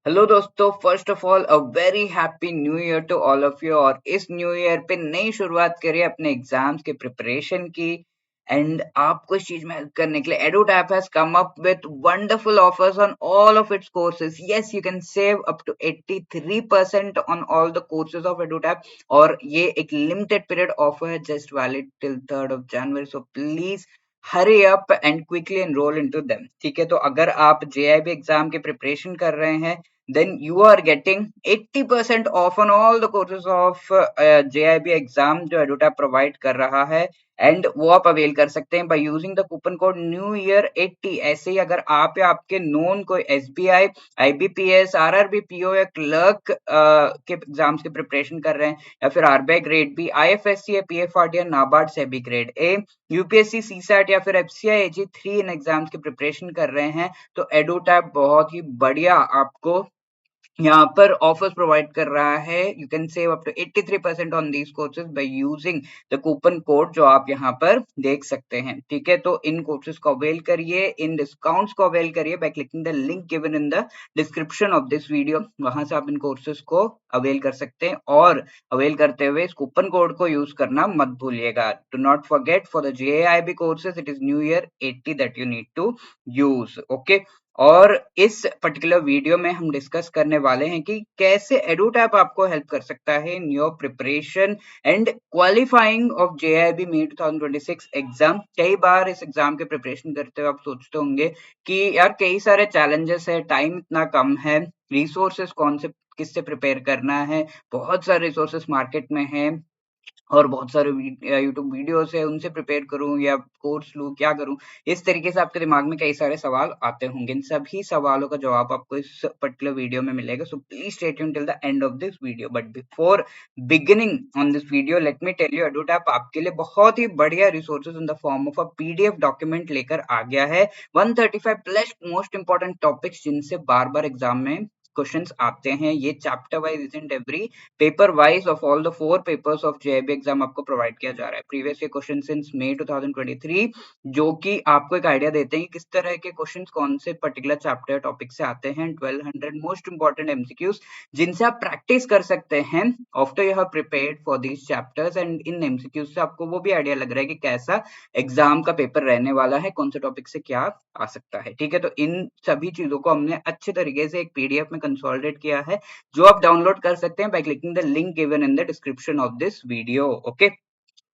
Hello दोस्तों, first of all a very happy new year to all of you. और इस new year पे नई शुरुआत करिए अपने एग्जाम्स के प्रिपरेशन की। एंड आपको इस चीज में हेल्प करने के लिए EduTap has come up with wonderful offers on all of its courses. Yes, you can save up to 83% on all the courses of EduTap। और ये एक लिमिटेड पीरियड ऑफर है, just valid till 3rd of January, so please hurry up and quickly enroll into them। ठीक है, तो अगर आप JIB exam की प्रिपरेशन कर रहे हैं, then you are getting 80% off on all the courses of JIB exam जो EduTap provide कर रहा है। एंड वो आप अवेल कर सकते हैं bye using the coupon code new year 80। ऐसे ही अगर आप या आपके नोन कोई SBI, IBPS, RRB, PO या क्लर्क के एग्जाम्स की प्रिपरेशन कर रहे हैं, या फिर RBI ग्रेड बी, IFSC या PFRD या नाबार्ड से भी ग्रेड ए, यूपीएससी CSAT या फिर FCI AG3 इन एग्जाम्स की प्रिपरेशन कर रहे हैं, तो EduTap बहुत ही बढ़िया आपको यहाँ पर ऑफर्स प्रोवाइड कर रहा है। You can save up to 83% on these courses by using the coupon code जो आप यहाँ पर देख सकते हैं। ठीक है, तो इन कोर्सेज को अवेल करिए, इन डिस्काउंट्स को अवेल करिए bye clicking the link given in the description of this video. वहां से आप इन कोर्सेज को अवेल कर सकते हैं, और अवेल करते हुए इस कूपन कोड को यूज करना मत भूलिएगा। Do not forget for the JIB courses it is new year 80 that you need to use. Okay, और इस पर्टिकुलर वीडियो में हम डिस्कस करने वाले हैं कि कैसे EduTap आपको हेल्प कर सकता है in your preparation and qualifying of JIB may 2026 exam. कई बार इस एग्जाम के प्रिपरेशन करते हुए आप सोचते होंगे कि यार कई सारे चैलेंजेस है, टाइम इतना कम है, रिसोर्सेस कौन से किससे प्रिपेयर करना है, बहुत सारे रिसोर्सेस मार्केट में हैं, और बहुत सारे यूट्यूब वीडियोस है, उनसे प्रिपेयर करूं या कोर्स लूं, क्या करूं। इस तरीके से आपके दिमाग में कई सारे सवाल आते होंगे। इन सभी सवालों का जवाब आपको इस पर्टिकुलर वीडियो में मिलेगा, so please stay tuned till the end of this video. But before beginning on this video, let me tell you, EduTap आपके लिए बहुत ही बढ़िया resources in the form of a PDF document लेकर आ गया है। 135 प्लस मोस्ट इंपॉर्टेंट टॉपिक्स जिनसे बार बार एग्जाम में क्वेश्चंस आते हैं। ये chapter wise isn't every paper wise of all the 4 papers of JIB exam आपको प्रोवाइड किया जा रहा है। Previous year question since May 2023, जो कि आपको एक आइडिया देते हैं कि किस तरह के क्वेश्चंस कौन से पर्टिकुलर चैप्टर टॉपिक से आते हैं। 1200 मोस्ट इंपॉर्टेंट MCQs जिनसे आप प्रैक्टिस कर सकते हैं after you have prepared for these chapters. And in MCQs से आपको वो भी आइडिया लग रहा है कि कैसा एग्जाम का पेपर रहने वाला है, कौन से टॉपिक से क्या आ सकता है। ठीक है, तो इन सभी चीजों को हमने अच्छे तरीके से एक PDF में कंसोलिडेट किया है, जो आप डाउनलोड कर सकते हैं by clicking the link given in the description of this video. Okay,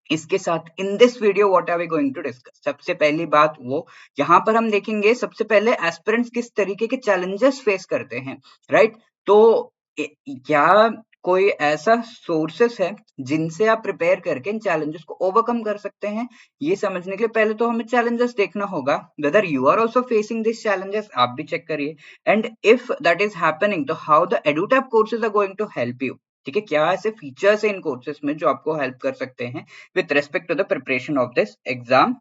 इसके साथ in this video what are we going to discuss, सबसे पहली बात वो यहाँ पर हम देखेंगे सबसे पहले एस्पिरेंट्स किस तरीके के चैलेंजेस फेस करते हैं, राइट। तो क्या कोई ऐसा सोर्सेस है जिनसे आप प्रिपेयर करके इन चैलेंजेस को ओवरकम कर सकते हैं। ये समझने के लिए पहले तो हमें चैलेंजेस देखना होगा, whether you are also facing this challenges, आप भी चेक करिए। And if that is happening, तो how the EduTap courses are going to help you. ठीक है, क्या ऐसे फीचर्स है इन कोर्सेज में जो आपको हेल्प कर सकते हैं with respect to the preparation of this exam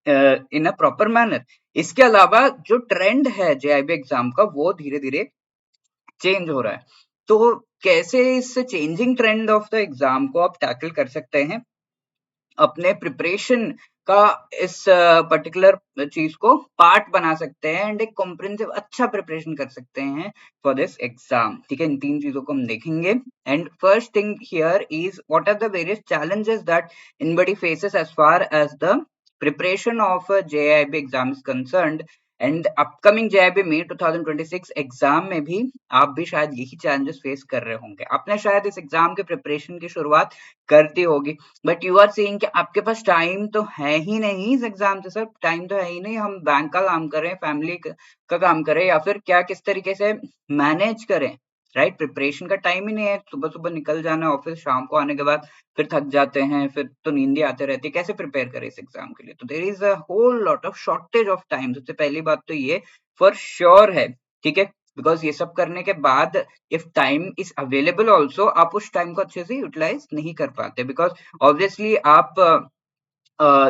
in a proper manner. इसके अलावा जो ट्रेंड है JIB एग्जाम का, वो धीरे धीरे चेंज हो रहा है। तो कैसे इस changing trend of the exam को आप टैकल कर सकते हैं, अपने प्रिपरेशन का इस पर्टिकुलर चीज को पार्ट बना सकते हैं, एंड एक कॉम्प्रिहेंसिव अच्छा प्रिपरेशन कर सकते हैं फॉर दिस एग्जाम। ठीक है, इन 3 चीजों को हम देखेंगे। And first thing here is what are the various challenges that anybody faces as far as the preparation of a JIB exam is concerned। And upcoming JIB may 2026 exam में भी आप भी शायद यही चैलेंजेस फेस कर रहे होंगे। आपने शायद इस एग्जाम के प्रिपरेशन की शुरुआत करती होगी, बट यू आर सीइंग कि आपके पास टाइम तो है ही नहीं इस एग्जाम से। सर टाइम तो है ही नहीं, हम बैंक का काम करें, फैमिली का काम करें, या फिर क्या किस तरीके से मैनेज करें, राइट। प्रिपरेशन का टाइम ही नहीं है, सुबह सुबह निकल जाना है ऑफिस, शाम को आने के बाद फिर थक जाते हैं, फिर तो नींद ही आते रहती है, कैसे प्रिपेयर करें इस एग्जाम के लिए। तो there is a whole lot of shortage of time. सबसे पहली बात तो ये फॉर श्योर है, ठीक है, बिकॉज ये सब करने के बाद if time is available also, आप उस टाइम को अच्छे से यूटिलाइज नहीं कर पाते, बिकॉज ऑब्वियसली आप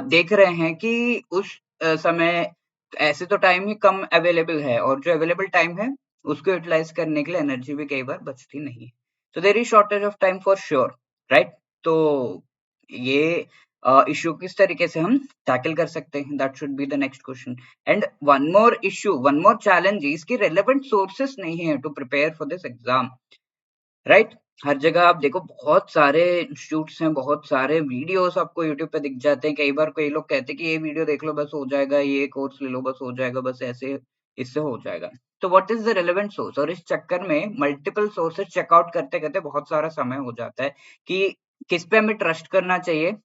देख रहे हैं कि उस समय ऐसे तो टाइम ही कम अवेलेबल है, और जो अवेलेबल टाइम है उसको यूटिलाइज करने के लिए एनर्जी भी कई बार बचती नहीं है। तो there is shortage of time for sure, right. तो ये इश्यू किस तरीके से हम टैकल कर सकते हैं, that should be the next question. And one more issue, one more challenge is कि रेलेवेंट सोर्सेस नहीं है to prepare for this exam, right. हर जगह आप देखो बहुत सारे इंस्टीट्यूट्स हैं, बहुत सारे वीडियोस आपको यूट्यूब पे दिख जाते हैं। कई बार कई लोग कहते हैं कि ये वीडियो देख लो बस हो जाएगा, ये कोर्स ले लो बस हो जाएगा, बस ऐसे इससे हो जाएगा। तो what is the relevant source? और इस चक्कर में मल्टीपल सोर्सेस चेकआउट करते करते बहुत सारा समय हो जाता है कि किस पे हमें ट्रस्ट करना चाहिए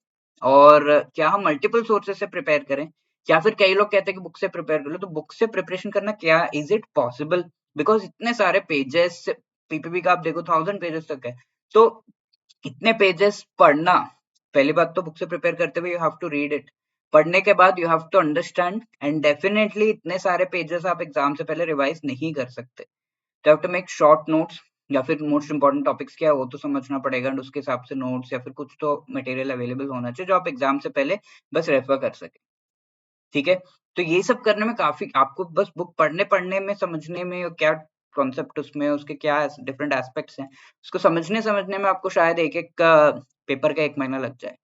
और क्या हम मल्टीपल सोर्सेस से प्रिपेयर करें, या फिर कई लोग कहते हैं कि बुक से प्रिपेयर कर लो। तो बुक से प्रिपरेशन करना क्या इज इट पॉसिबल? बिकॉज इतने सारे पेजेस, पीपीपी का आप देखो 1000 पेजेस तक है, तो इतने पेजेस पढ़ना, पहली बात तो बुक से प्रिपेयर करते हुए you have to read it, पढ़ने के बाद you have to understand, and definitely इतने सारे पेजेस आप एग्जाम से पहले रिवाइज नहीं कर सकते। तो have to make short notes, या फिर मोस्ट इंपॉर्टेंट टॉपिक्स क्या है वो तो समझना पड़ेगा, एंड उसके हिसाब से नोट्स या फिर कुछ तो मटेरियल अवेलेबल होना चाहिए जो आप एग्जाम से पहले बस रेफर कर सके, ठीक है। तो ये सब करने में काफी आपको बस बुक पढ़ने पढ़ने में समझने में क्या कॉन्सेप्ट उसमें उसके क्या डिफरेंट एस्पेक्ट्स हैं, उसको समझने समझने में आपको शायद एक एक पेपर का 1 महीना लग जाए,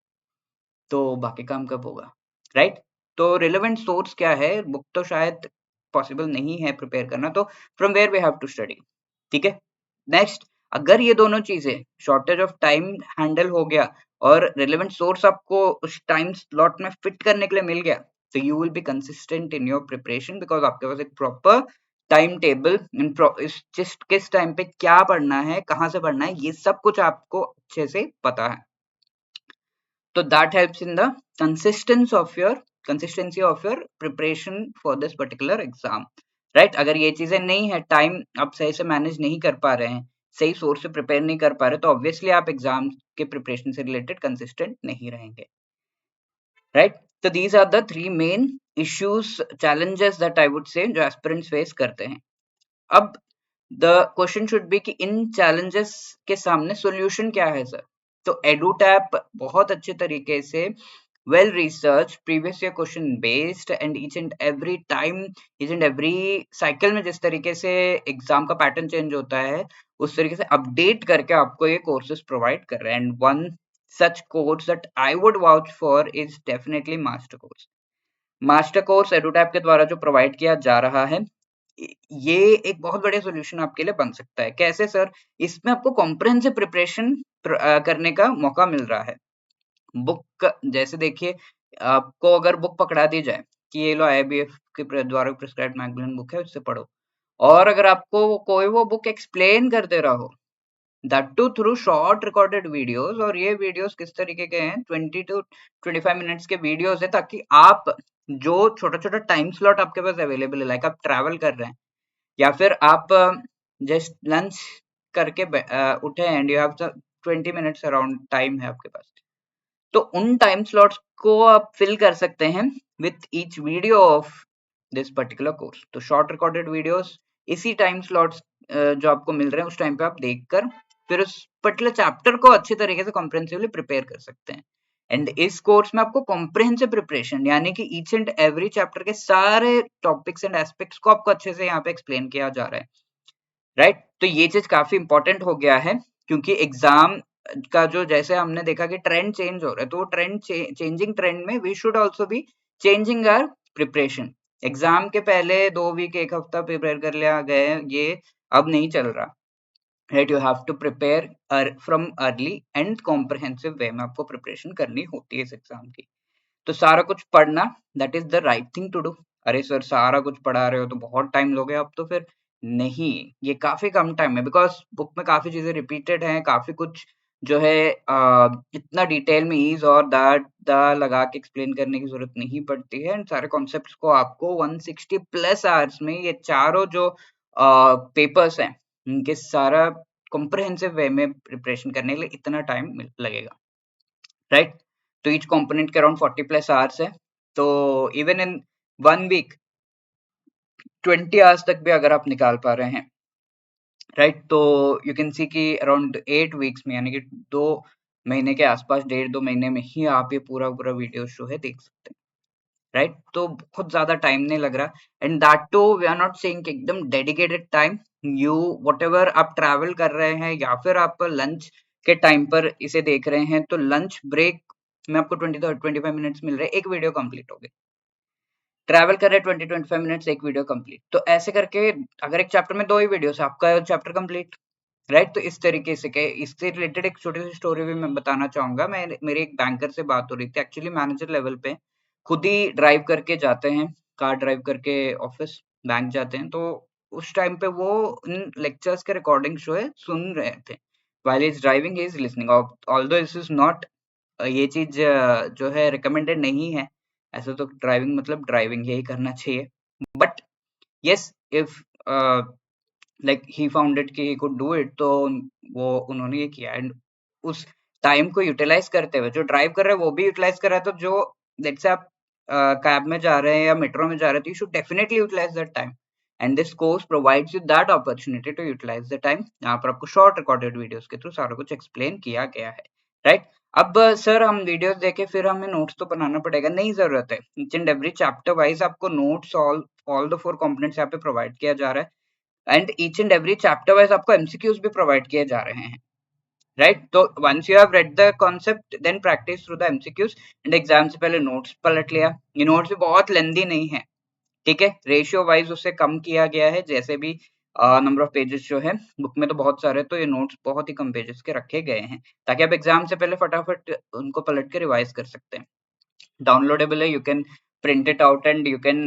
तो बाकी काम कब होगा, राइट। तो रिलेवेंट सोर्स क्या है? बुक तो शायद पॉसिबल नहीं है प्रिपेयर करना, तो from where we have to study, ठीक है। नेक्स्ट, अगर ये दोनों चीजें, शॉर्टेज ऑफ टाइम हैंडल हो गया और रिलेवेंट सोर्स आपको उस टाइम स्लॉट में फिट करने के लिए मिल गया, तो you will be consistent in your preparation, because आपके पास एक प्रॉपर टाइम टेबल, जिस किस टाइम पे क्या पढ़ना है, कहाँ से पढ़ना है, ये सब कुछ आपको अच्छे से पता है। तो that helps in the consistency of your preparation for this particular exam, right? अगर ये चीजें नहीं है, टाइम आप सही से मैनेज नहीं कर पा रहे हैं, सही सोर्स से प्रिपेयर नहीं कर पा रहे, तो ऑब्वियसली आप एग्जाम के प्रिपरेशन से रिलेटेड कंसिस्टेंट नहीं रहेंगे, राइट। तो these are the 3 main issues, challenges that I would say जो एस्पिरेंट्स फेस करते हैं। अब द क्वेश्चन शुड बी कि इन चैलेंजेस के सामने सॉल्यूशन क्या है सर? तो एडुटैप बहुत अच्छे तरीके से well research, previous year question based, and each and every time, each and every cycle में जिस तरीके से एग्जाम का पैटर्न चेंज होता है उस तरीके से अपडेट करके आपको ये कोर्सेज प्रोवाइड कर रहे हैं। And one such course that I would vouch for is definitely master course. Master course एडुटैप के द्वारा जो प्रोवाइड किया जा रहा है, ये एक बहुत बढ़िया सॉल्यूशन आपके लिए बन सकता है। कैसे सर? इसमें आपको कॉम्प्रिहेंसिव प्रिपरेशन करने का मौका मिल रहा है। बुक जैसे देखिए, आपको अगर बुक पकड़ा दी जाए कि ये लो आईबीएफ के द्वारा प्रिस्क्राइब्ड मैगजीन बुक है, उससे पढ़ो, और अगर आपको कोई वो बुक एक्सप्लेन कर दे रहा हो, that too through short recorded videos, और ये वीडियोस किस तरीके के हैं, 20 to 25 मिनट्स के वीडियोस है, ताकि आप जो छोटा छोटा टाइम स्लॉट आपके पास अवेलेबल है, लाइक आप ट्रैवल कर रहे हैं या फिर आप जस्ट लंच करके उठे and you have 20 minutes around time है आपके पास, तो उन टाइम स्लॉट्स को आप फिल कर सकते हैं with each video of this particular course. तो शॉर्ट रिकॉर्डेड वीडियोस इसी टाइम स्लॉट्स जो आपको मिल रहे हैं उस टाइम पे आप देखकर फिर उस पर्टिकुलर चैप्टर को अच्छे तरीके से कॉम्प्रिहेंसिवली प्रिपेयर कर सकते हैं। एंड इस कोर्स में आपको कॉम्प्रिहेंसिव प्रिपरेशन, यानी कि ईच एंड एवरी चैप्टर के सारे टॉपिक्स एंड एस्पेक्ट्स को आपको अच्छे से यहाँ पे एक्सप्लेन किया जा रहा है, राइट। तो ये चीज काफी इंपॉर्टेंट हो गया है, क्योंकि एग्जाम का जो जैसे हमने देखा कि ट्रेंड चेंज हो रहा है, तो ट्रेंड चेंजिंग ट्रेंड में we should also be changing our preparation. Exam के पहले 2 वीक 1 हफ्ता प्रिपेयर कर लिया गए, ये अब नहीं चल रहा, right. You have to prepare from early and comprehensive way में आपको प्रिपरेशन करनी होती है इस एग्जाम की। तो सारा कुछ पढ़ना, that is the right thing to do. अरे सर सारा कुछ पढ़ा रहे हो तो बहुत टाइम लोगे, अब तो फिर नहीं, ये काफी कम टाइम है, बिकॉज बुक में काफी चीजें रिपीटेड हैं, काफी कुछ जो है इतना डिटेल में इज और दैट द लगा के एक्सप्लेन करने की जरूरत नहीं पड़ती है, एंड सारे कॉन्सेप्ट्स को आपको 160 प्लस आवर्स में ये चारों जो पेपर्स हैं उनके सारा कॉम्प्रिहेंसिव वे में प्रिपरेशन करने के लिए इतना टाइम लगेगा, राइट। तो ईच कंपोनेंट के अराउंड 40 प्लस आवर्स है, तो इवन इन 1 वीक 20 आवर्स तक भी अगर आप निकाल पा रहे हैं, राइट, तो यू कैन सी कि अराउंड 8 वीक्स में, यानी कि 2 महीने के आसपास, 1.5-2 महीने में ही आप ये पूरा पूरा वीडियो शो है देख सकते हैं, राइट। तो बहुत ज्यादा टाइम नहीं लग रहा, and that too we are not saying एकदम डेडिकेटेड टाइम। यू व्हाटएवर आप ट्रैवल कर रहे हैं या फिर आप लंच के टाइम पर इसे देख रहे हैं, तो लंच ब्रेक में आपको 20-25 मिनट्स मिल रहे हैं, एक वीडियो कंप्लीट हो गई। ट्रैवल कर रहे 20-25 मिनट्स, एक वीडियो कंप्लीट। तो ऐसे करके अगर एक चैप्टर में 2 ही वीडियोस है, आपका चैप्टर कंप्लीट, राइट? तो इस तरीके से के इससे रिलेटेड एक छोटी सी स्टोरी भी मैं बताना चाहूंगा। मैं मेरी एक बैंकर से बात हो रही थी, एक्चुअली मैनेजर लेवल पे खुद ही ड्राइव करके जाते हैं, कार ड्राइव करके ऑफिस बैंक जाते हैं। तो उस टाइम पे वो इन लेक्चर्स के रिकॉर्डिंग जो है सुन रहे थे, while he is driving he is listening, although this is not ये चीज जो है रिकमेंडेड नहीं है। ऐसे तो ड्राइविंग मतलब ड्राइविंग यही करना चाहिए, but yes if like he found it कि ही कुड डू इट, तो वो उन्होंने ये किया। एंड उस टाइम को यूटिलाइज करते हुए जो ड्राइव कर रहे हैं वो भी यूटिलाइज कर रहा है। तो जो लेट्स से आप कैब में जा रहे हैं या मेट्रो में जा रहे हैं, तो you should definitely utilise that time, and this course provides you that opportunity to utilise the time. यहाँ पर आपको शॉर्ट रिकॉर्डेड वीडियोस के थ्रू सारा कुछ एक्सप्लेन किया गया है, राइट? अब सर हम वीडियोस देखे फिर हमें नोट्स तो बनाना पड़ेगा, नहीं जरूरत है। Each and every chapter wise आपको नोट्स ऑल द 4 कंपोनेंट्स यहाँ पे प्रोवाइड किया जा रहा है, and each and every chapter wise आपको एमसीक्यूज भी प्रोवाइड किए जा रहे हैं, राइट? तो once you have read the concept then practise through the MCQs, and exam से पहले नोट्स पलट लिया। ये नोट्स भी बहुत लेंदी नहीं है, ठीक है? रेशियो वाइज उससे कम किया गया है, जैसे भी नंबर ऑफ पेजेस जो है बुक में तो बहुत सारे, तो ये नोट्स बहुत ही कम पेजेस के रखे गए हैं, ताकि आप एग्जाम से पहले फटाफट उनको पलट के रिवाइज कर सकते हैं। डाउनलोडेबल है, you can print it out and you can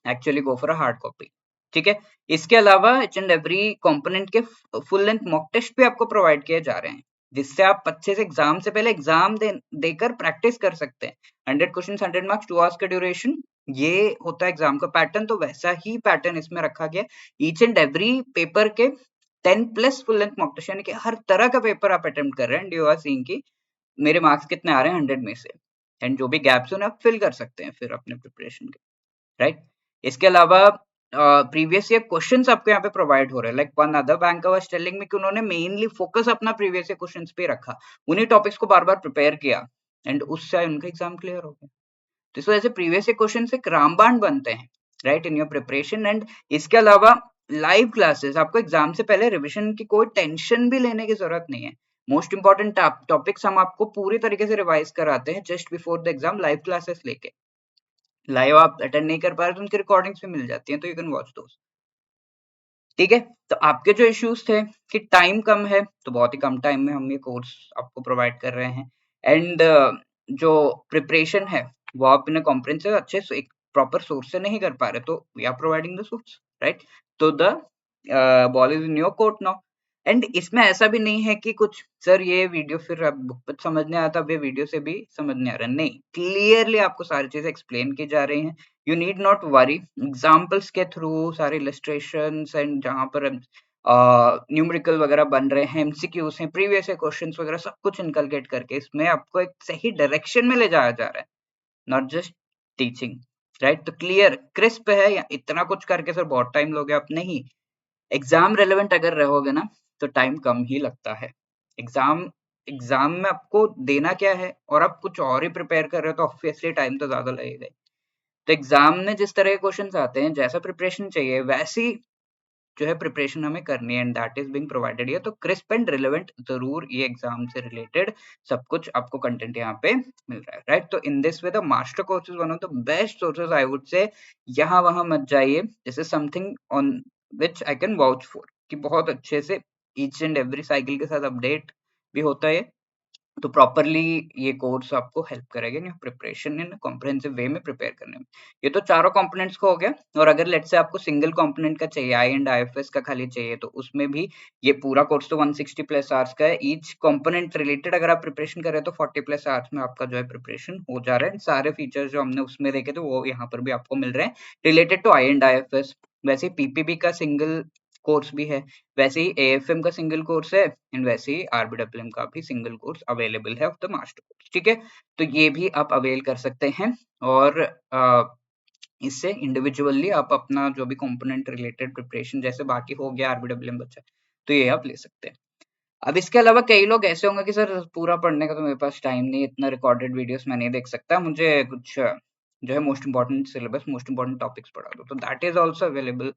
actually go for a hard copy, ठीक है? इसके अलावा ईच एंड एवरी कंपोनेंट के फुल लेंथ मॉक टेस्ट भी आपको प्रोवाइड किए जा रहे हैं, जिससे आप अच्छे से एग्जाम से पहले एग्जाम देकर प्रैक्टिस कर सकते हैं। 100 क्वेश्चन 100 मार्क्स, 2 आवर्स का ड्यूरेशन, ये होता है एग्जाम का पैटर्न। तो वैसा ही पैटर्न इसमें रखा गया। ईच एंड एवरी पेपर के 10 plus full length mock test, यानी कि हर तरह का पेपर आप अटेम्प्ट कर रहे हैं, एंड यू आर सीइंग कि मेरे मार्क्स कितने आ रहे हैं 100 में से, एंड जो भी गैप्स उन्हें आप फिल कर सकते हैं फिर अपने प्रिपरेशन के, राइट? इसके अलावा प्रीवियस ईयर क्वेश्चंस आपको यहाँ पे प्रोवाइड हो रहे हैं। Like one other bank was telling me कि उन्होंने मेनली फोकस अपना प्रीवियस ईयर क्वेश्चंस पे रखा, उन्हीं टॉपिक्स को बार बार प्रिपेयर किया, एंड उससे उनका एग्जाम क्लियर हो गया। तो इस वजह से प्रीवियस ईयर क्वेश्चन से रामबाण बनते हैं, right, in your preparation. And इसके अलावा लाइव क्लासेस, आपको एग्जाम से पहले रिविजन की कोई टेंशन भी लेने की जरूरत नहीं है। मोस्ट इंपॉर्टेंट टॉपिक्स हम आपको पूरी तरीके से रिवाइज कराते हैं just before the exam, live classes लेके। लाइव आप अटेंड नहीं कर पा रहे तो उनकी रिकॉर्डिंग्स भी मिल जाती हैं, तो यू कैन वॉच दोस, ठीक है? तो आपके जो इश्यूज थे कि टाइम कम है, तो बहुत ही कम टाइम में हम ये कोर्स आपको प्रोवाइड कर रहे हैं। एंड जो प्रिपरेशन है वो आप इन्हें कॉम्प्रिहेंसिव अच्छे से एक प्रॉपर सोर्स से नहीं कर पा रहे, तो we are providing the source, right? तो the ball is in your court now. And इसमें ऐसा भी नहीं है कि कुछ सर ये वीडियो फिर अब बुक पे समझ नहीं आता, अब ये वीडियो से भी समझ नहीं आ रहा, नहीं, क्लियरली आपको सारी चीजें एक्सप्लेन की जा रही हैं। You need not worry, examples के थ्रू सारे इलस्ट्रेशंस, एंड जहां पर न्यूमेरिकल वगैरह बन रहे हैं, एमसीक्यूज हैं, प्रीवियस क्वेश्चंस वगैरह सब कुछ इनकलकेट करके इसमें आपको एक सही डायरेक्शन में ले जाया जा रहा है, नॉट जस्ट टीचिंग, राइट? तो क्लियर क्रिस्प है, या इतना कुछ करके सर बहुत टाइम लोगे आप, नहीं। एग्जाम रेलेवेंट अगर रहोगे ना तो टाइम कम ही लगता है। एग्जाम एग्जाम में आपको देना क्या है और आप कुछ और ही प्रिपेयर कर रहे हो, तो ऑब्वियसली टाइम तो ज्यादा लगेगा ही। तो एग्जाम में जिस तरह के क्वेश्चंस आते हैं, जैसा प्रिपरेशन चाहिए वैसी जो है प्रिपरेशन हमें करनी है, and that is being provided here. तो क्रिस्प एंड रिलेवेंट जरूर ये एग्जाम से रिलेटेड सब कुछ आपको कंटेंट यहाँ पे मिल रहा है, राइट? तो in this way the master course is one of the best sources, I would से। यहाँ वहां मत जाइए, this is something on which I can vouch for, कि बहुत अच्छे से ईच एंड एवरी साइकिल के साथ अपडेट भी होता है। तो प्रॉपरली ये कोर्स आपको हेल्प करेगा ना प्रिपरेशन इन कॉम्प्रिहेंसिव वे में प्रिपेयर करने में। ये तो चारों कंपोनेंट्स को हो गया। और अगर लेट से आपको सिंगल कंपोनेंट का चाहिए, आई एंड आईएफएस का खाली चाहिए, तो उसमें भी ये पूरा कोर्स तो 160 प्लस आवर्स का है। ईच कंपोनेंट रिलेटेड अगर आप प्रिपरेशन कर रहे हैं तो 40 प्लस आवर्स में आपका जो है प्रिपरेशन हो जा रहा है। सारे फीचर्स जो हमने उसमें देखे थे वो यहाँ पर भी आपको मिल रहे हैं related to I and IFS. वैसे पीपीबी का सिंगल कोर्स भी है, वैसे ही एएफएम का सिंगल कोर्स है, एंड वैसे ही आरबीडब्ल्यूएम का भी सिंगल कोर्स अवेलेबल है ऑफ द मास्टर कोर्स, ठीक है? तो ये भी आप अवेल कर सकते हैं, और इससे इंडिविजुअली आप अपना जो भी कंपोनेंट रिलेटेड प्रिपरेशन, जैसे बाकी हो गया आरबीडब्ल्यूएम बच्चा, तो ये आप ले सकते हैं। अब इसके अलावा कई लोग ऐसे होंगे कि सर पूरा पढ़ने का तो मेरे पास टाइम नहीं, इतना रिकॉर्डेड वीडियोस मैं नहीं देख सकता, मुझे कुछ जो है most important syllabus, most important topics पढ़ा दो, तो that is also available,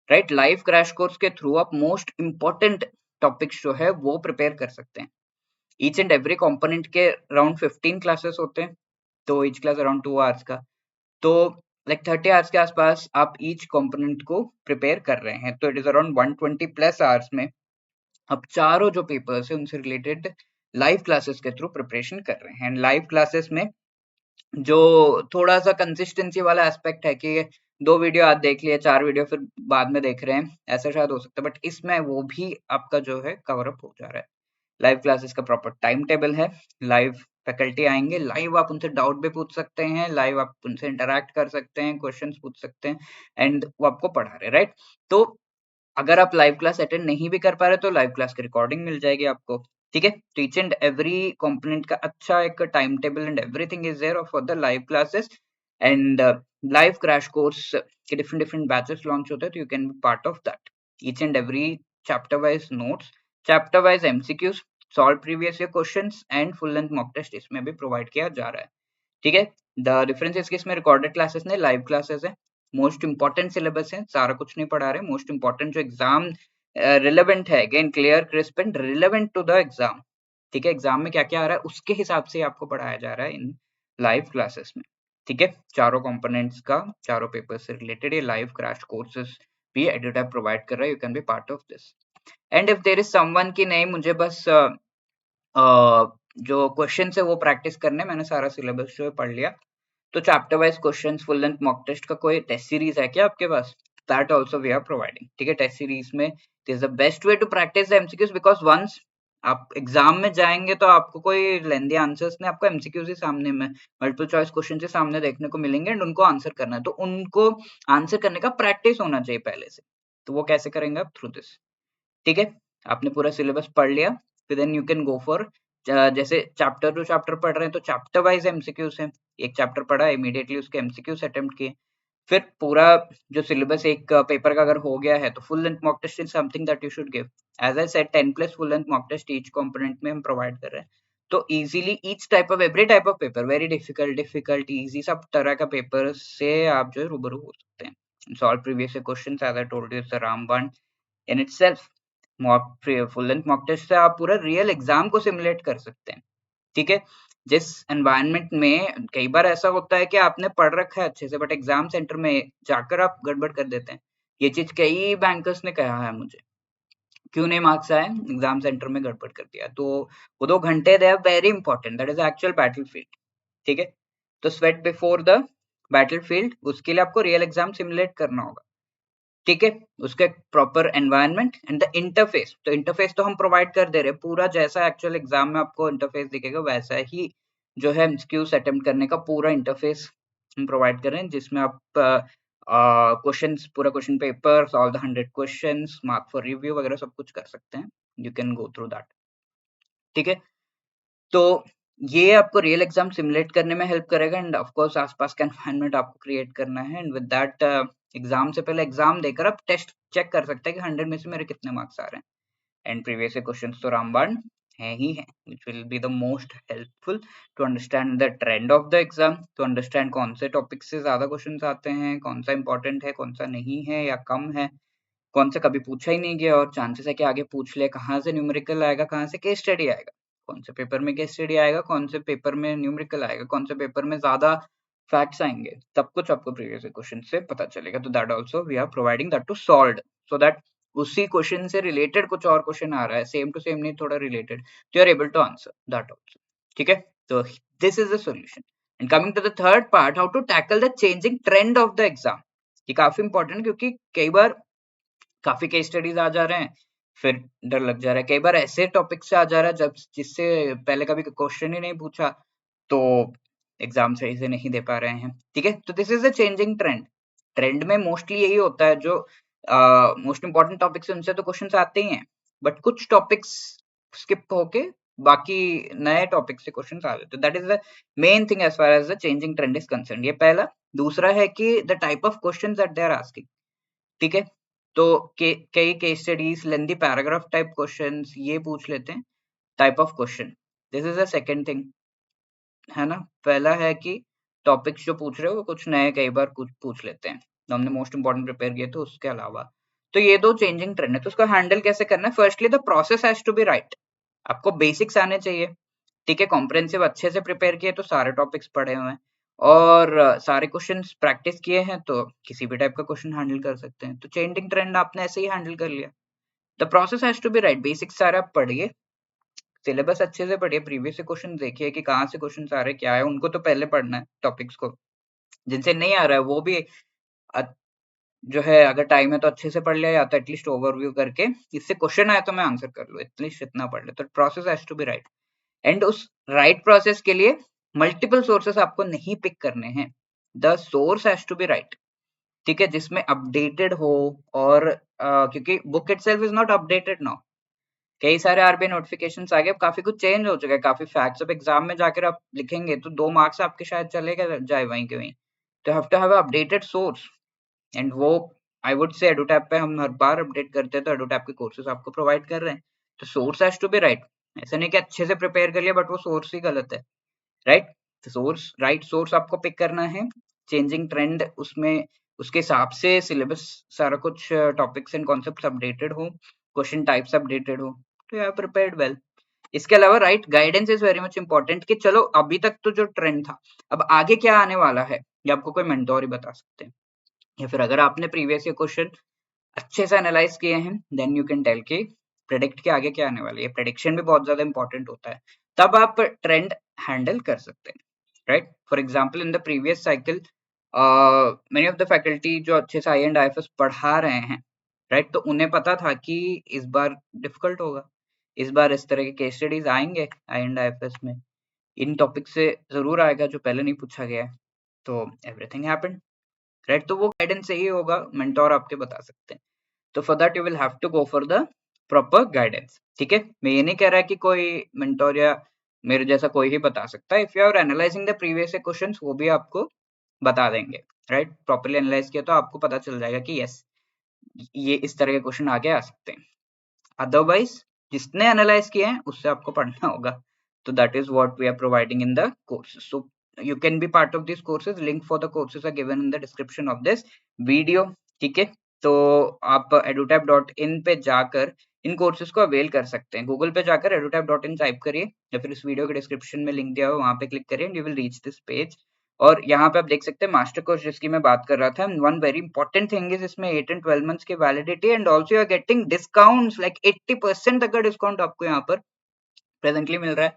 right? Live crash course के थ्रू आप मोस्ट इंपॉर्टेंट टॉपिक्स जो है वो प्रिपेयर कर सकते हैं। ईच एंड एवरी कंपोनेंट के अराउंड 15 क्लासेस होते हैं, तो ईच क्लास अराउंड 2 आवर्स का, तो लाइक 30 आवर्स के आसपास आप ईच कंपोनेंट को प्रिपेयर कर रहे हैं, तो it is around 120 plus hours में अब चारों जो पेपर्स है उनसे रिलेटेड लाइव क्लासेस के थ्रू प्रिपरेशन कर रहे हैं। एंड लाइव क्लासेस में जो थोड़ा सा कंसिस्टेंसी वाला एस्पेक्ट है कि 2 वीडियो आज देख लिए, 4 वीडियो फिर बाद में देख रहे हैं, ऐसा शायद हो सकता है, बट इसमें वो भी आपका जो है कवर अप हो जा रहा है। लाइव क्लासेस का प्रॉपर टाइम टेबल है, लाइव फैकल्टी आएंगे, लाइव आप उनसे डाउट भी पूछ सकते हैं, लाइव आप उनसे इंटरैक्ट कर सकते हैं, क्वेश्चंस पूछ सकते हैं, एंड वो आपको पढ़ा रहे हैं, राइट? तो अगर आप लाइव क्लास अटेंड नहीं भी कर पा रहे तो लाइव क्लास की रिकॉर्डिंग मिल जाएगी आपको, ठीक है? तो ईच एंड एवरी कंपोनेंट का अच्छा एक time table and everything is there for the live classes and live crash course के डिफरेंट डिफरेंट बैचेस लॉन्च होते हैं, तो you can be part of that. Each and every chapter wise notes, chapter wise MCQs, solve previous year questions and full length mock test इसमें भी provide किया जा रहा है, ठीक है? द डिफरेंस इसके इसमें रिकॉर्डेड क्लासेस नहीं, लाइव क्लासेस है, मोस्ट इंपॉर्टेंट सिलेबस है, सारा कुछ नहीं पढ़ा रहे, मोस्ट इंपॉर्टेंट जो एग्जाम रिलेवेंट है, again clear crisp and relevant to the exam, ठीक है? एग्जाम में क्या क्या आ रहा है उसके हिसाब से आपको पढ़ाया जा रहा है इन लाइव क्लासेस में, ठीक है? चारों कंपोनेंट्स का, चारों पेपर से रिलेटेड ये लाइव क्रैश कोर्सेज भी एडुटैप प्रोवाइड कर रहा है, you can be part of this. And if there is someone की नहीं मुझे बस जो क्वेश्चन है वो प्रैक्टिस करने, मैंने सारा सिलेबस जो है पढ़ लिया, तो chapter wise questions, full length mock test का कोई टेस्ट सीरीज है क्या आपके पास? That also we are providing, ठीक है? टेस्ट सीरीज में it is the best way to practise the MCQs, because once आप एग्जाम में जाएंगे तो आपको कोई लेंदी आंसर्स नहीं, आपको एमसीक्यूज ही सामने में मल्टीपल चॉइस क्वेश्चन से सामने देखने को मिलेंगे एंड उनको आंसर करना है, तो उनको आंसर करने का प्रैक्टिस होना चाहिए पहले से, तो वो कैसे करेंगे आप? थ्रू दिस, ठीक है? आपने पूरा सिलेबस पढ़ लिया, फिर then you can go for जैसे चैप्टर टू चैप्टर पढ़ रहे हैं तो चैप्टर वाइज एमसीक्यूज है, एक चैप्टर पढ़ा इमीडिएटली उसके एमसीक्यूज अटेम्प्ट किए, फिर पूरा जो सिलेबस एक पेपर का अगर हो गया है तो full length mock test is something that you should give, as I said 10 plus full length mock test each component में हम प्रोवाइड कर रहे हैं, तो easily each type of every type of paper, very difficult, difficult, easy, सब तरह का paper से आप जो है रूबरू हो सकते हैं। Solve previous questions, as I told you, it's a ramban in itself. Mock full length mock test से आप पूरा रियल एग्जाम को सिमुलेट कर सकते हैं, ठीक है? जिस एनवायरनमेंट में कई बार ऐसा होता है कि आपने पढ़ रखा है अच्छे से बट एग्जाम सेंटर में जाकर आप गड़बड़ कर देते हैं, ये चीज कई बैंकर्स ने कहा है मुझे, क्यों नहीं मार्क्स आए, एग्जाम सेंटर में गड़बड़ कर दिया, तो वो 2 घंटे they are very important, that is actual battlefield, ठीक है? तो स्वेट बिफोर द बैटलफील्ड, उसके लिए आपको रियल एग्जाम सिमुलेट करना होगा, ठीक है? उसका एक proper environment and the interface, तो इंटरफेस तो हम प्रोवाइड कर दे रहे हैं पूरा, जैसा एक्चुअल एग्जाम में आपको इंटरफेस दिखेगा वैसा ही जो है एमसीक्यूज अटेम्प्ट करने का पूरा इंटरफेस हम प्रोवाइड कर रहे हैं, जिसमें आप क्वेश्चंस, पूरा question paper, all the 100 questions, mark for review वगैरह सब कुछ कर सकते हैं, you can go through that, ठीक है? तो ये आपको रियल एग्जाम सिमुलेट करने में हेल्प करेगा एंड ऑफ कोर्स आसपास का एनवायरनमेंट आपको क्रिएट करना है, एंड विद दैट एग्जाम से पहले एग्जाम देकर आप टेस्ट चेक कर सकते हैं कि 100 में से मेरे कितने मार्क्स आ रहे हैं, एंड प्रीवियस क्वेश्चंस तो रामबाण है ही है, which will be the most helpful to understand the trend of the exam, to understand कौन से टॉपिक से ज्यादा क्वेश्चंस आते हैं, कौन सा इंपॉर्टेंट है, कौन सा नहीं है या कम है, कौन सा कभी पूछा ही नहीं गया और चांसेस है कि आगे पूछ ले, कहाँ से न्यूमेरिकल आएगा, कहाँ से केस स्टडी आएगा, कौन से पेपर में केस स्टडी आएगा, कौन से पेपर में न्यूमेरिकल आएगा, कौन से पेपर में ज्यादा फैक्ट्स आएंगे, सब कुछ आपको प्रीवियस क्वेश्चन से पता चलेगा, तो that also we are providing that to solve, so that उसी क्वेश्चन से रिलेटेड कुछ और क्वेश्चन आ रहा है, सेम टू सेम नहीं, थोड़ा रिलेटेड, तो you are able to answer that also, ठीक है? तो this is the solution. And coming to the third part, how to tackle the changing trend of the exam, ये काफी इंपॉर्टेंट, क्योंकि कई बार काफी केस स्टडीज आ जा रहे हैं, फिर डर लग जा रहा है, कई बार ऐसे टॉपिक से आ जा रहा है जब जिससे पहले कभी क्वेश्चन ही नहीं पूछा, तो एग्जाम सही से नहीं दे पा रहे हैं, ठीक है? तो this is a changing trend, trend में मोस्टली यही होता है, जो मोस्ट इंपॉर्टेंट टॉपिक्स उनसे तो क्वेश्चंस आते ही हैं, बट कुछ टॉपिक्स स्किप होके बाकी नए टॉपिक से क्वेश्चंस आ जाते हैं, that is the main thing as far as the changing trend is concern, ये पहला। दूसरा है कि the type of questions that they are asking, ठीक है? तो कई case studies lengthy paragraph type questions ये पूछ लेते हैं, type of question, this is the second thing, है ना? पहला है कि टॉपिक्स जो पूछ रहे हो वो कुछ नए कई बार कुछ पूछ लेते हैं, तो हमने मोस्ट इंपॉर्टेंट प्रिपेयर किए थे उसके अलावा, तो ये दो चेंजिंग ट्रेंड है, तो उसको हैंडल कैसे करना है? Firstly the process has to be right, आपको बेसिक्स आने चाहिए, ठीक है। कॉम्प्रिहेंसिव अच्छे से प्रिपेयर किए तो सारे टॉपिक्स पढ़े हुए हैं और सारे क्वेश्चंस प्रैक्टिस किए हैं तो किसी भी टाइप का क्वेश्चन हैंडल कर सकते हैं। तो चेंजिंग ट्रेंड आपने ऐसे ही हैंडल कर लिया। The process has to be right, basics सारे आप पढ़िए, सिलेबस अच्छे से पढ़िए, प्रीवियस से क्वेश्चन देखिए कि कहाँ से क्वेश्चन आ रहे हैं, क्या है, उनको तो पहले पढ़ना है टॉपिक्स को। जिनसे नहीं आ रहा है वो भी जो है अगर टाइम है तो अच्छे से पढ़ लिया, या तो एटलीस्ट ओवरव्यू करके इससे क्वेश्चन आया तो मैं आंसर कर लूँ, एटलीस्ट इतना पढ़ ले। तो process has to be right and उस राइट प्रोसेस के लिए मल्टीपल सोर्सेस आपको नहीं पिक करने हैं। The source has to be right, ठीक है, जिसमें अपडेटेड हो और क्योंकि book itself is not updated now, कई सारे आरबीआई नोटिफिकेशंस आ गए, काफी कुछ चेंज हो चुका है, काफी फैक्ट्स। अब एग्जाम में जाकर आप लिखेंगे तो 2 मार्क्स आपके शायद चले जाए वहीं के वहीं। तो have to have a updated source and वो आई वुड से एडुटैप पे हम हर बार अपडेट करते हैं, तो एडुटैप के कोर्सेज आपको प्रोवाइड कर रहे हैं। तो source has to be right, ऐसा नहीं कि अच्छे से प्रिपेयर कर लिया बट वो सोर्स ही गलत है, राइट। तो सोर्स, राइट सोर्स आपको पिक करना है, चेंजिंग ट्रेंड उसमें उसके हिसाब से सिलेबस सारा कुछ टॉपिक्स एंड कॉन्सेप्ट्स अपडेटेड हो, क्वेश्चन टाइप्स अपडेटेड हो, तो यू हैव प्रिपेयर्ड वेल। इसके अलावा right guidance is very much important कि चलो अभी तक तो जो ट्रेंड था, अब आगे क्या आने वाला है ये आपको कोई मेंटोर ही बता सकते हैं, या फिर अगर आपने प्रीवियस ईयर क्वेश्चन अच्छे से एनालाइज किए हैं देन यू कैन टेल कि प्रेडिक्ट के आगे क्या आने वाला है। ये प्रेडिक्शन भी बहुत ज्यादा इंपॉर्टेंट होता है, तब आप ट्रेंड हैंडल कर सकते हैं, right. For example in the previous cycle many of the faculty जो अच्छे से आई एंड आईएफएस पढ़ा रहे हैं, राइट, तो उन्हें पता था कि इस बार डिफिकल्ट होगा, इस बार इस तरह के केस स्टडीज आएंगे आई एंड आईएफएस में, इन टॉपिक से जरूर आएगा जो पहले नहीं पूछा गया है। तो एवरीथिंग हैपेंड, राइट। तो वो गाइडेंस सही होगा, मेंटोर आपके बता सकते हैं। तो for that you will have to go for the proper guidance, ठीक है। मैं ये नहीं कह रहा कि कोई मेंटोर या मेरे जैसा कोई ही बता सकता है। If you are analysing the previous questions वो भी आपको बता देंगे, राइट। प्रॉपर्ली एनालाइज किया तो आपको पता चल जाएगा कि यस ये इस तरह के क्वेश्चन आगे आ सकते हैं। अदरवाइज जिसने एनालाइज किए हैं उससे आपको पढ़ना होगा। तो that is what we are providing in the courses. So you can be part of these courses, link for the courses are given in the description of this video, ठीक है। तो आप edutap.in पे जाकर इन कोर्सेज को avail कर सकते हैं। गूगल पे जाकर edutap.in टाइप करिए या फिर इस वीडियो के डिस्क्रिप्शन में लिंक दिया हुआ वहां पे क्लिक करिए and you will reach this page. और यहाँ पे आप देख सकते हैं मास्टर कोर्स जिसकी मैं बात कर रहा था। One very important thing is इसमें 8 एंड 12 मंथ्स की validity and also you are getting discounts like 80% तक का डिस्काउंट आपको यहाँ पर प्रेजेंटली मिल रहा है।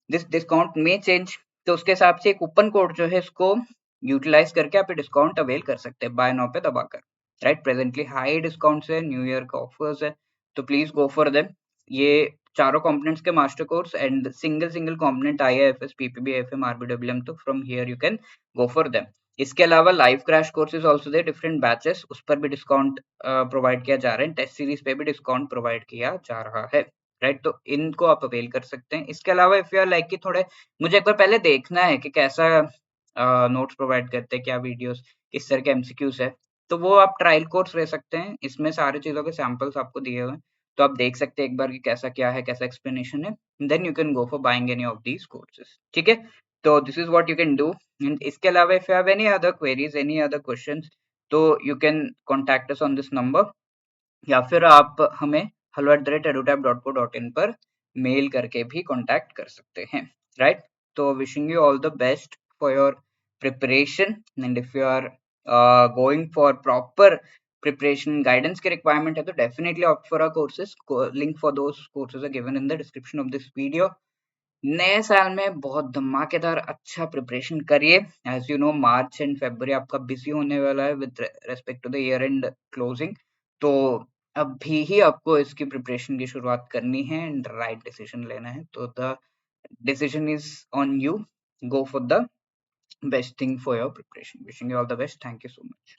दिस डिस्काउंट में चेंज, तो उसके हिसाब से कूपन कोड जो है इसको यूटिलाइज करके आप डिस्काउंट अवेल कर सकते हैं बाय नाउ पे दबाकर, राइट। प्रेजेंटली हाई डिस्काउंट्स है, न्यू ईयर का ऑफर्स है, तो प्लीज गो फॉर देम। ये चारों कंपोनेंट्स के master course and single single component IIFS PPB FM RBWM, तो from here you can go for them. इसके अलावा live crash courses also the different batches, उस पर भी डिस्काउंट प्रोवाइड किया जा रहा है, टेस्ट सीरीज पे भी डिस्काउंट प्रोवाइड किया जा रहा है, राइट। तो इनको आप अवेल कर सकते हैं। इसके अलावा इफ यू आर लाइक कि थोड़े मुझे एक बार पहले देखना है कि कैसा नोट्स प्रोवाइड करते हैं, क्या वीडियोस किस तरह के एमसीक्यूज है, तो वो आप ट्रायल कोर्स ले सकते हैं, इसमें सारी चीजों के सैंपल्स आपको दिए हुए हैं, तो आप देख सकते हैं एक बार कि कैसा क्या है, कैसा एक्सप्लेनेशन है, then you can go for buying any of these courses, ठीक है। तो this is what you can do. And इसके अलावा if you have any other queries, any other questions, तो you can contact us on this number, या फिर आप हमें hello@edutap.co.in पर मेल करके भी कांटेक्ट कर सकते हैं, राइट। तो wishing you all the best for your preparation and if you are going for proper preparation guidance की रिक्वायरमेंट है तो definitely opt for our courses, link for those courses are given in the description of this video. नए साल में बहुत धमाकेदार अच्छा preparation करिए। As you know March and फरवरी आपका बिजी होने वाला है with respect to the year end closing, तो अभी ही आपको इसकी प्रिपरेशन की शुरुआत करनी है एंड राइट डिसीजन लेना है। तो the decision is on you, go for the best thing for your preparation. Wishing you all the best, thank you so much.